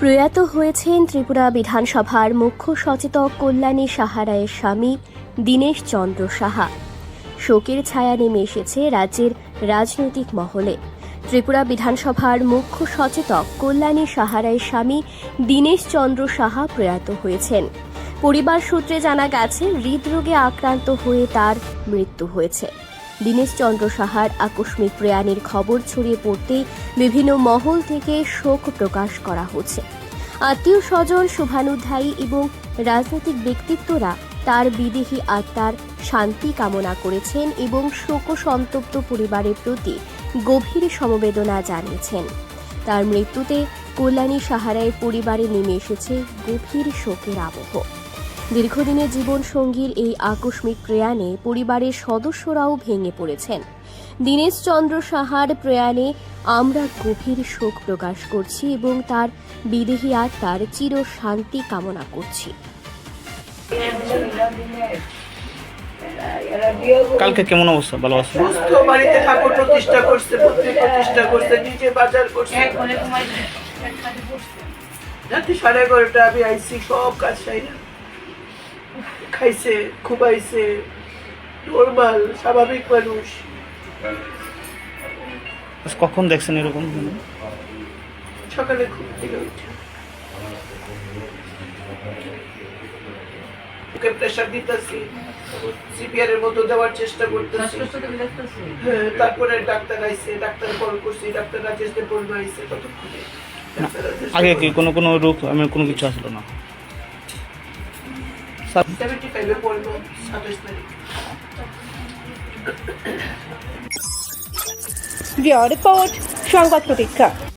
প্রয়াত হয়েছেন ত্রিপুরা বিধানসভার মুখ্য সচেতক কল্যাণী সাহা রায়ের স্বামী দীনেশ চন্দ্র সাহা। শোকের ছায়া নেমে এসেছে রাজ্যের রাজনৈতিক মহলে। ত্রিপুরা বিধানসভার মুখ্য সচেতক কল্যাণী সাহা রায়ের স্বামী দীনেশ চন্দ্র সাহা প্রয়াত হয়েছেন। পরিবার সূত্রে জানা গেছে, হৃদরোগে আক্রান্ত হয়ে তার মৃত্যু হয়েছে। দীনেশ চন্দ্র সাহার আকস্মিক প্রয়াণের খবর ছড়িয়ে পড়তেই বিভিন্ন মহল থেকে শোক প্রকাশ করা হচ্ছে। আত্মীয় স্বজন, শুভানুধ্যায়ী এবং রাজনৈতিক ব্যক্তিত্বরা তার বিদেহী আত্মার শান্তি কামনা করেছেন এবং শোকসন্তপ্ত পরিবারের প্রতি গভীর সমবেদনা জানিয়েছেন। তার মৃত্যুতে কল্যাণী সাহা রায়ের পরিবারে নেমে এসেছে গভীর শোকের আবহ। দীর্ঘদিনের জীবনসঙ্গীর এই আকস্মিক প্রয়াণে পরিবারের সদস্যরাও ভেঙে পড়েছেন। দীনেশ চন্দ্র সাহার প্রয়াণে আমরা গভীর শোক প্রকাশ করছি এবং তার বিদেহী আত্মার চির শান্তি কামনা করছি। কালকে কেমন অবস্থা? ভালো আছে? সুস্থ, বাড়িতে ঠাকুর প্রতিষ্ঠা করছে, মূর্তি প্রতিষ্ঠা করছে, নিজে বাজার করছে। রাতে 11:30 আমি আইসি, সব কাজ সাইরা খাইছে, ঘুমাইছে, নর্মাল স্বাভাবিক মানুষ। কখন দেখছেন এরকম? সকালে ঘুম থেকে উঠে ওকে প্রেশার দিতেছি, সিপিআর এর মতো দেওয়ার চেষ্টা করতেছি। হ্যাঁ, তারপরে ডাক্তার আইছে, ডাক্তার কল করছি, ডাক্তার রাজেশ দে বলবো আইছে। ততক্ষণে আগে কি কোনো রোগ আমি কোনো কিছু আসলো না? 75 পড়লো 27 তারিখ। রিপোর্ট সংবাদ প্রতীক্ষা।